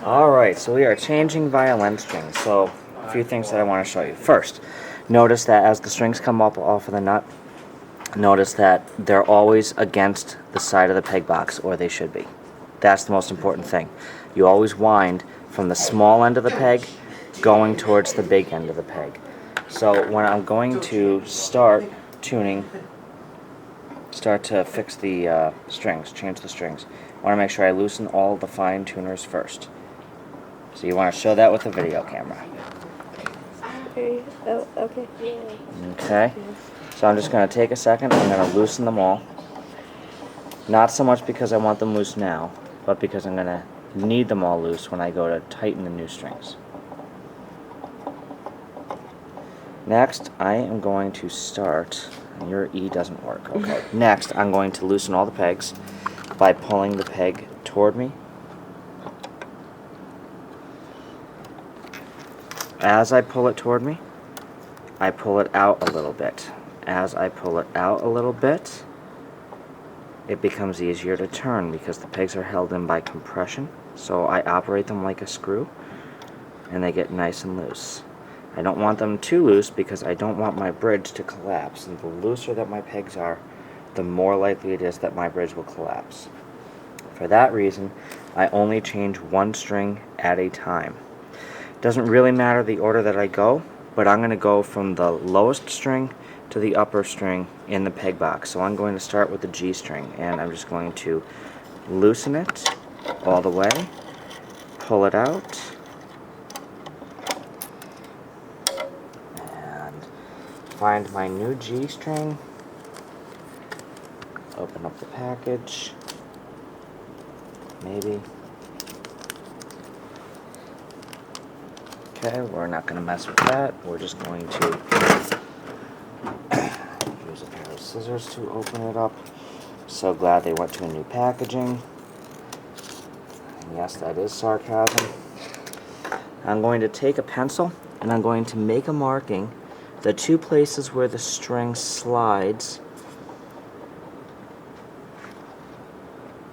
Alright, so we are changing violin strings. So, a few things that I want to show you. First, notice that as the strings come up off of the nut, notice that they're always against the side of the peg box, or they should be. That's the most important thing. You always wind from the small end of the peg going towards the big end of the peg. So when I'm going to start tuning, start to fix the strings, change the strings, I want to make sure I loosen all the fine tuners first. So you want to show that with the video camera. Oh, okay. Okay. So I'm just going to take a second, I'm going to loosen them all. Not so much because I want them loose now, but because I'm going to need them all loose when I go to tighten the new strings. Next, I am going to start, your E doesn't work, okay. Next, I'm going to loosen all the pegs by pulling the peg toward me. As I pull it toward me, I pull it out a little bit. As I pull it out a little bit, it becomes easier to turn because the pegs are held in by compression. So I operate them like a screw, and they get nice and loose. I don't want them too loose because I don't want my bridge to collapse. And the looser that my pegs are, the more likely it is that my bridge will collapse. For that reason, I only change one string at a time. It doesn't really matter the order that I go, but I'm going to go from the lowest string to the upper string in the peg box. So I'm going to start with the G string, and I'm just going to loosen it all the way, pull it out, and find my new G string, open up the package, maybe. Okay, we're not going to mess with that. We're just going to use a pair of scissors to open it up. So glad they went to a new packaging. And yes, that is sarcasm. I'm going to take a pencil and I'm going to make a marking the two places where the string slides,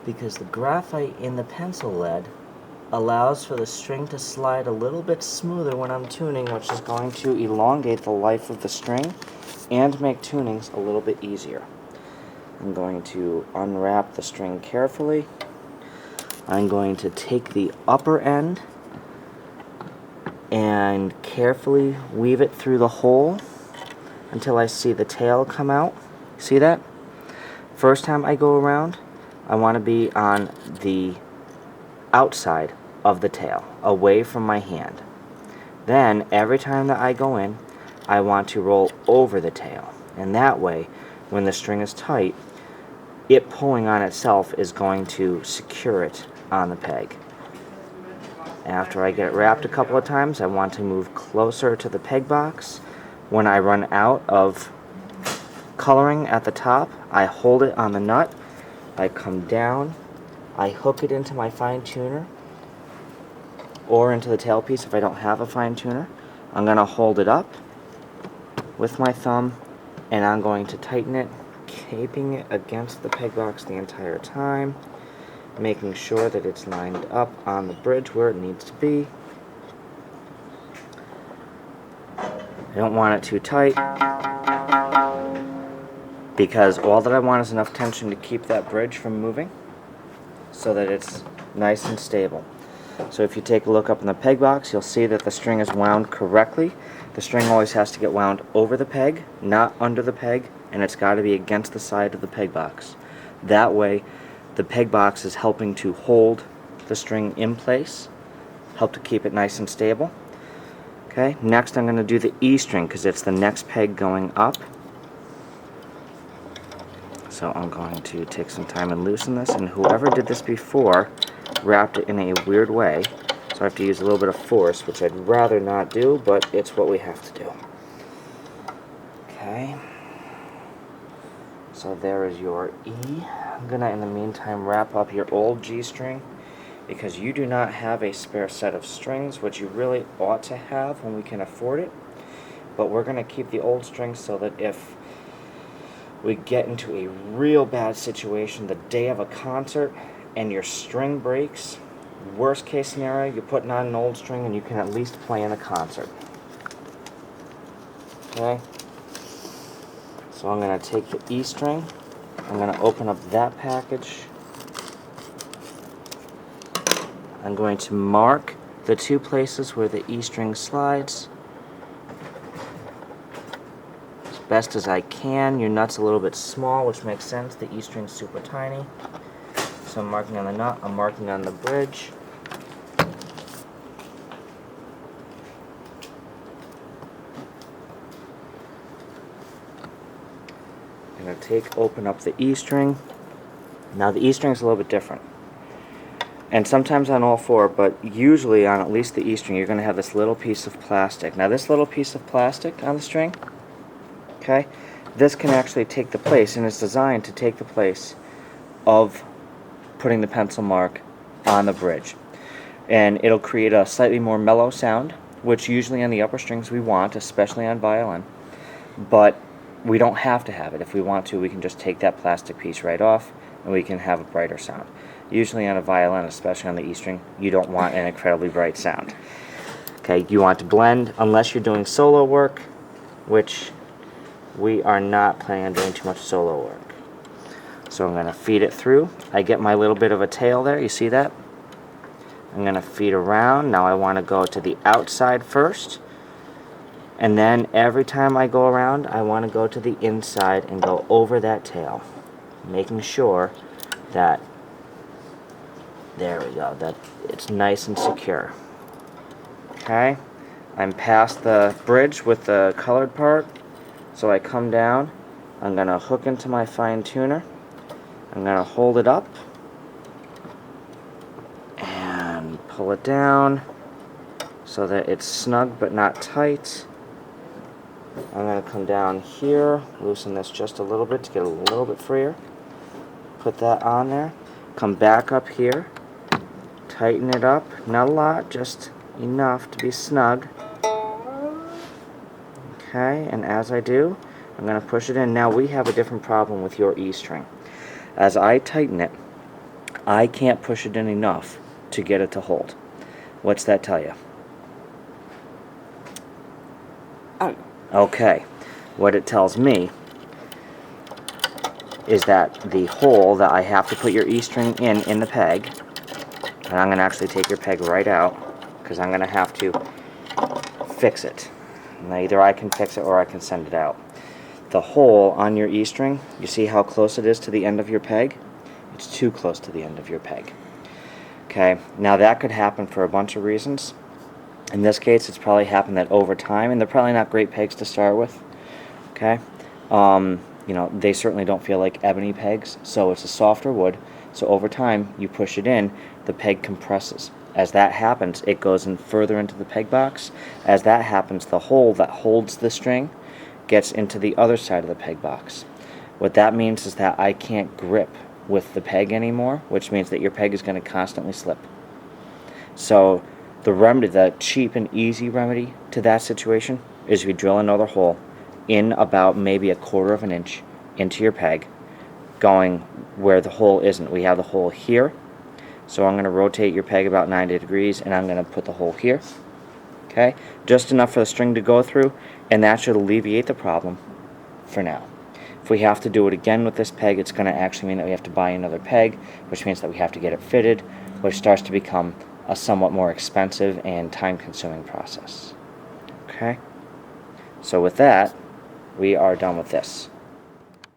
because the graphite in the pencil lead allows for the string to slide a little bit smoother when I'm tuning, which is going to elongate the life of the string and make tunings a little bit easier. I'm going to unwrap the string carefully. I'm going to take the upper end and carefully weave it through the hole until I see the tail come out. See that? First time I go around, I want to be on the outside of the tail, away from my hand. Then, every time that I go in, I want to roll over the tail. And that way, when the string is tight, it pulling on itself is going to secure it on the peg. After I get it wrapped a couple of times, I want to move closer to the peg box. When I run out of coloring at the top, I hold it on the nut, I come down, I hook it into my fine tuner, or into the tailpiece if I don't have a fine tuner. I'm going to hold it up with my thumb, and I'm going to tighten it, keeping it against the peg box the entire time, making sure that it's lined up on the bridge where it needs to be. I don't want it too tight, because all that I want is enough tension to keep that bridge from moving so that it's nice and stable. So if you take a look up in the peg box, you'll see that the string is wound correctly. The string always has to get wound over the peg, not under the peg, and it's got to be against the side of the peg box. That way, the peg box is helping to hold the string in place, help to keep it nice and stable. Okay, next I'm going to do the E string because it's the next peg going up. So I'm going to take some time and loosen this, and whoever did this before wrapped it in a weird way, so I have to use a little bit of force, which I'd rather not do, but it's what we have to do. Okay, so there is your E. I'm going to, in the meantime, wrap up your old G string, because you do not have a spare set of strings, which you really ought to have when we can afford it, but we're going to keep the old strings so that if we get into a real bad situation the day of a concert and your string breaks, Worst case scenario, you're putting on an old string and you can at least play in a concert. Okay? So I'm going to take the E string, I'm going to open up that package. I'm going to mark the two places where the E string slides as best as I can. Your nut's a little bit small, which makes sense. The E string's super tiny. So I'm marking on the nut, I'm marking on the bridge. I'm going to open up the E string. Now the E string is a little bit different. And sometimes on all four, but usually on at least the E string, you're going to have this little piece of plastic. Now this little piece of plastic on the string, okay, this can actually take the place, and it's designed to take the place of putting the pencil mark on the bridge. And it'll create a slightly more mellow sound, which usually on the upper strings we want, especially on violin. But we don't have to have it. If we want to, we can just take that plastic piece right off and we can have a brighter sound. Usually on a violin, especially on the E string, you don't want an incredibly bright sound. Okay, you want to blend unless you're doing solo work, which we are not planning on doing too much solo work. So I'm going to feed it through. I get my little bit of a tail there, you see that? I'm going to feed around. Now I want to go to the outside first. And then every time I go around, I want to go to the inside and go over that tail, making sure that, there we go, that it's nice and secure. Okay, I'm past the bridge with the colored part, so I come down, I'm going to hook into my fine tuner, I'm going to hold it up, and pull it down, so that it's snug but not tight. I'm going to come down here, loosen this just a little bit to get a little bit freer. Put that on there. Come back up here. Tighten it up. Not a lot, just enough to be snug. Okay, and as I do, I'm going to push it in. Now we have a different problem with your E string. As I tighten it, I can't push it in enough to get it to hold. What's that tell you? Okay, what it tells me is that the hole that I have to put your E string in the peg, and I'm going to actually take your peg right out because I'm going to have to fix it. Now either I can fix it or I can send it out. The hole on your E string, you see how close it is to the end of your peg? It's too close to the end of your peg. Okay, now that could happen for a bunch of reasons. In this case, it's probably happened that over time, and they're probably not great pegs to start with. Okay, you know, they certainly don't feel like ebony pegs, so it's a softer wood. So over time, you push it in, the peg compresses. As that happens, it goes in further into the peg box. As that happens, the hole that holds the string gets into the other side of the peg box. What that means is that I can't grip with the peg anymore, which means that your peg is going to constantly slip. So the remedy, the cheap and easy remedy to that situation is we drill another hole in about maybe 1/4 of an inch into your peg, going where the hole isn't. We have the hole here, so I'm going to rotate your peg about 90 degrees and I'm going to put the hole here. Okay, just enough for the string to go through, and that should alleviate the problem for now. If we have to do it again with this peg, it's going to actually mean that we have to buy another peg, which means that we have to get it fitted, which starts to become a somewhat more expensive and time-consuming process. Okay? So with that, we are done with this.